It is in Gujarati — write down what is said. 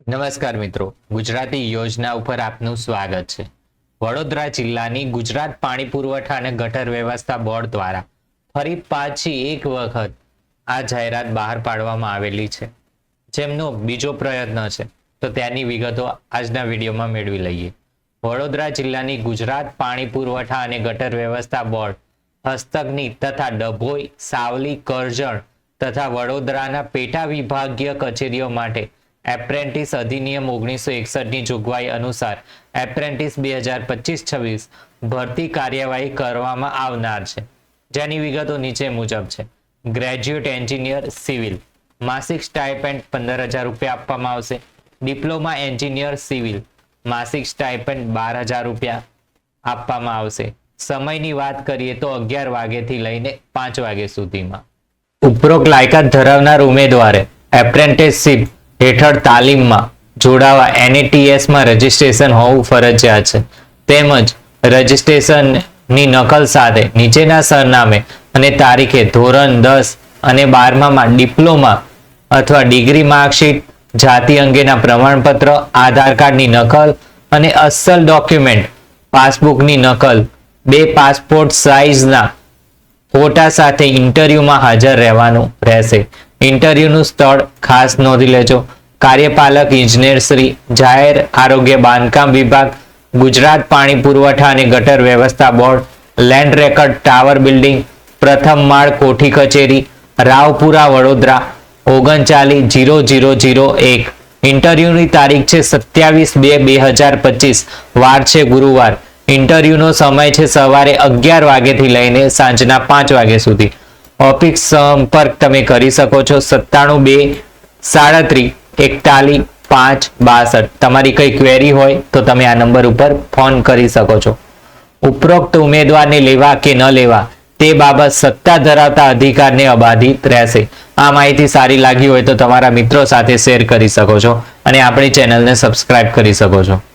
નમસ્કાર મિત્રો, ગુજરાતી યોજના ઉપર આપનું સ્વાગત છે। વડોદરા જિલ્લાની ગુજરાત પાણી પુરવઠા અને ગટર વ્યવસ્થા બોર્ડ દ્વારા ફરી પાછી એક વખત આ જાહેરાત બહાર પાડવામાં આવેલી છે, જેમનો બીજો પ્રયત્ન છે। તો તેની વિગતો આજના વિડીયોમાં મેળવી લઈએ। વડોદરા જિલ્લાની ગુજરાત પાણી પુરવઠા અને ગટર વ્યવસ્થા બોર્ડ હસ્તકની તથા ડભોઈ, સાવલી, કરજણ તથા વડોદરાના પેટા વિભાગીય કચેરીઓ માટે એપ્રેન્ટિસ અધિનિયમ 1961ની જોગવાઈ અનુસાર એપ્રેન્ટિસ 2025-26 ભરતી કાર્યવાહી કરવામાં આવનાર છે, જેની વિગતો નીચે મુજબ છે। ગ્રેજ્યુએટ એન્જિનિયર સિવિલ માસિક સ્ટાઇપેન્ડ 15,000 રૂપિયા આપવામાં આવશે। ડિપ્લોમા એન્જિનિયર સિવિલ માસિક સ્ટાઇપેન્ડ 12,000 રૂપિયા આપવામાં આવશે। સમયની વાત કરીએ તો 11 વાગ્યાથી લઈને 5 વાગ્યા સુધીમાં। ઉપરોક્ત લાયકાત ધરાવનાર ઉમેદવારે એપ્રેન્ટિસશીપ હેઠળ તાલીમમાં જોડાવા NATS-માં રજીસ્ટ્રેશન હોવું ફરજિયાત છે, તેમજ રજીસ્ટ્રેશનની નકલ સાથે નીચેના સરનામે અને તારીખે ધોરણ 10 અને 12માં ડિપ્લોમા અથવા ડિગ્રી માર્કશીટ, જાતિ અંગેના પ્રમાણપત્ર, આધાર કાર્ડની નકલ અને અસલ ડોક્યુમેન્ટ પાસબુકની નકલ, 2 પાસપોર્ટ સાઇઝના ફોટા સાથે ઇન્ટરવ્યુમાં હાજર રહેવાનું રહેશે। ઇન્ટરવ્યુનું સ્થળ ખાસ નોંધી લેજો। કાર્યપાલક ઇજનેર શ્રી, જાહેર આરોગ્ય બાંધકામ વિભાગ, ગુજરાત પાણી પુરવઠા અને ગટર વ્યવસ્થા board, land record tower building, પ્રથમ માળ, કોઠી કચેરી, રાવપુરા, વડોદરા 39-0001। ઇન્ટરવ્યુની તારીખ છે 27/2/2025, વાર છે ગુરુવાર। ઇન્ટરવ્યુનો સમય છે સવારે 11 વાગ્યાથી લઈને સાંજના 5 વાગ્યા સુધી। ઓફિસ સંપર્ક તમે કરી શકો છો 97-237-41-562। તમારી કઈ ક્વેરી હોય તો તમે આ નંબર ઉપર ફોન કરી શકો છો। ઉપરોક્ત ઉમેદવારને લેવા કે ન લેવા તે બાબત સત્તા ધરાવતા અધિકારને અબાધિત રહેશે। આ માહિતી સારી લાગી હોય તો તમારા મિત્રો સાથે શેર કરી શકો છો અને આપણી ચેનલને સબસ્ક્રાઇબ કરી શકો છો।